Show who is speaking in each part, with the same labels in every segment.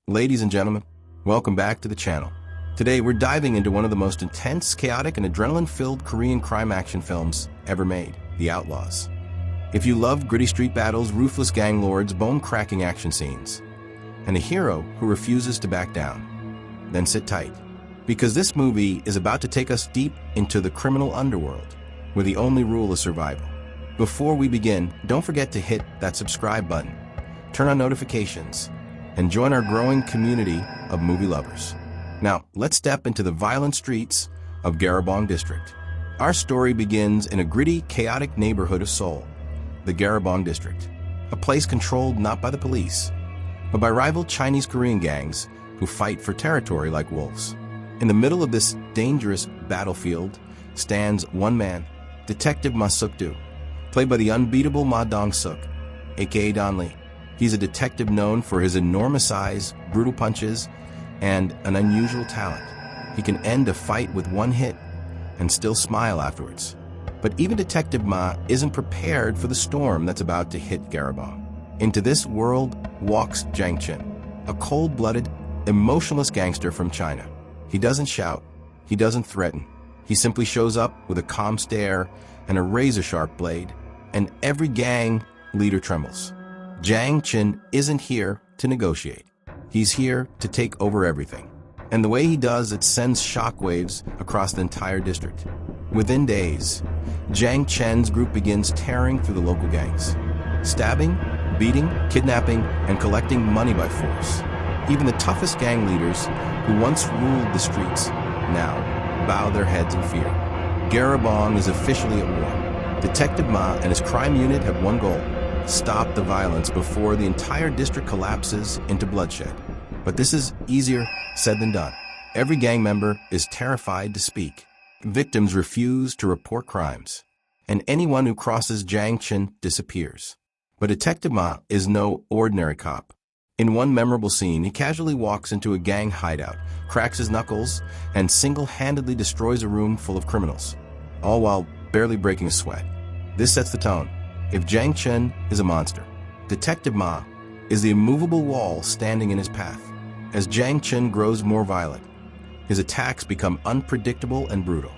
Speaker 1: Ladies and gentlemen, welcome back to the channel. Today we're diving into one of the most intense, chaotic, and adrenaline-filled Korean crime action films ever made, The Outlaws. If you love gritty street battles, ruthless gang lords, bone-cracking action scenes, and a hero who refuses to back down, then sit tight. Because this movie is about to take us deep into the criminal underworld, where the only rule is survival. Before we begin, don't forget to hit that subscribe button, turn on notifications, and join our growing community of movie lovers. Now, let's step into the violent streets of Garibong District. Our story begins in a gritty, chaotic neighborhood of Seoul, the Garibong District, a place controlled not by the police, but by rival Chinese-Korean gangs who fight for territory like wolves. In the middle of this dangerous battlefield stands one man, Detective Ma Dong-seok, played by the unbeatable Ma Dong-seok, aka Don Lee. He's a detective known for his enormous size, brutal punches, and an unusual talent. He can end a fight with one hit and still smile afterwards. But even Detective Ma isn't prepared for the storm that's about to hit Garibong. Into this world walks Jang Chen, a cold-blooded, emotionless gangster from China. He doesn't shout, he doesn't threaten. He simply shows up with a calm stare and a razor-sharp blade, and every gang leader trembles. Jang Chen isn't here to negotiate. He's here to take over everything. And the way he does it sends shockwaves across the entire district. Within days, Jang Chen's group begins tearing through the local gangs, stabbing, beating, kidnapping, and collecting money by force. Even the toughest gang leaders who once ruled the streets now bow their heads in fear. Garibong is officially at war. Detective Ma and his crime unit have one goal: stop the violence before the entire district collapses into bloodshed. But this is easier said than done. Every gang member is terrified to speak. Victims refuse to report crimes, and anyone who crosses Jang Chen disappears. But Detective Ma is no ordinary cop. In one memorable scene, he casually walks into a gang hideout, cracks his knuckles, and single-handedly destroys a room full of criminals, all while barely breaking a sweat. This sets the tone. If Jang Chen is a monster, Detective Ma is the immovable wall standing in his path. As Jang Chen grows more violent, his attacks become unpredictable and brutal.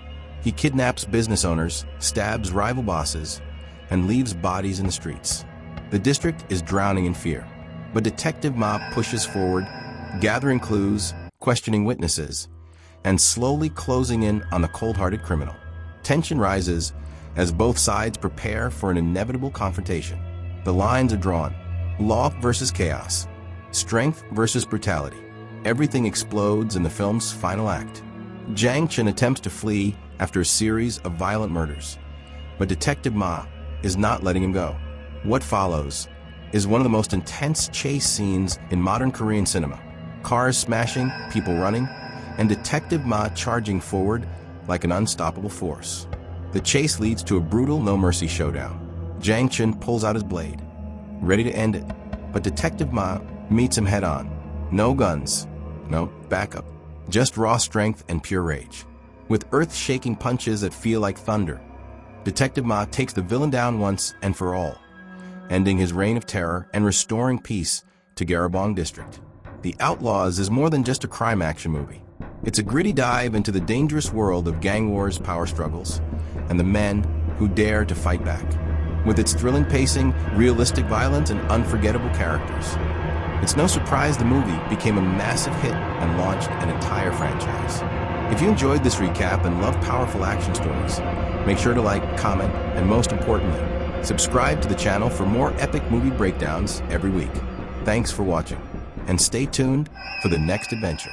Speaker 1: He kidnaps business owners, stabs rival bosses, and leaves bodies in the streets. The district is drowning in fear, but Detective Ma pushes forward, gathering clues, questioning witnesses, and slowly closing in on the cold-hearted criminal. Tension rises as both sides prepare for an inevitable confrontation. The lines are drawn. Law versus chaos. Strength versus brutality. Everything explodes in the film's final act. Jang Chen attempts to flee after a series of violent murders, but Detective Ma is not letting him go. What follows is one of the most intense chase scenes in modern Korean cinema. Cars smashing, people running, and Detective Ma charging forward like an unstoppable force. The chase leads to a brutal no-mercy showdown. Jang Chen pulls out his blade, ready to end it, but Detective Ma meets him head-on. No guns, no backup, just raw strength and pure rage. With earth-shaking punches that feel like thunder, Detective Ma takes the villain down once and for all, ending his reign of terror and restoring peace to Garibong District. The Outlaws is more than just a crime action movie. It's a gritty dive into the dangerous world of gang wars, power struggles, and the men who dare to fight back. With its thrilling pacing, realistic violence, and unforgettable characters, it's no surprise the movie became a massive hit and launched an entire franchise. If you enjoyed this recap and love powerful action stories, make sure to like, comment, and most importantly, subscribe to the channel for more epic movie breakdowns every week. Thanks for watching, and stay tuned for the next adventure.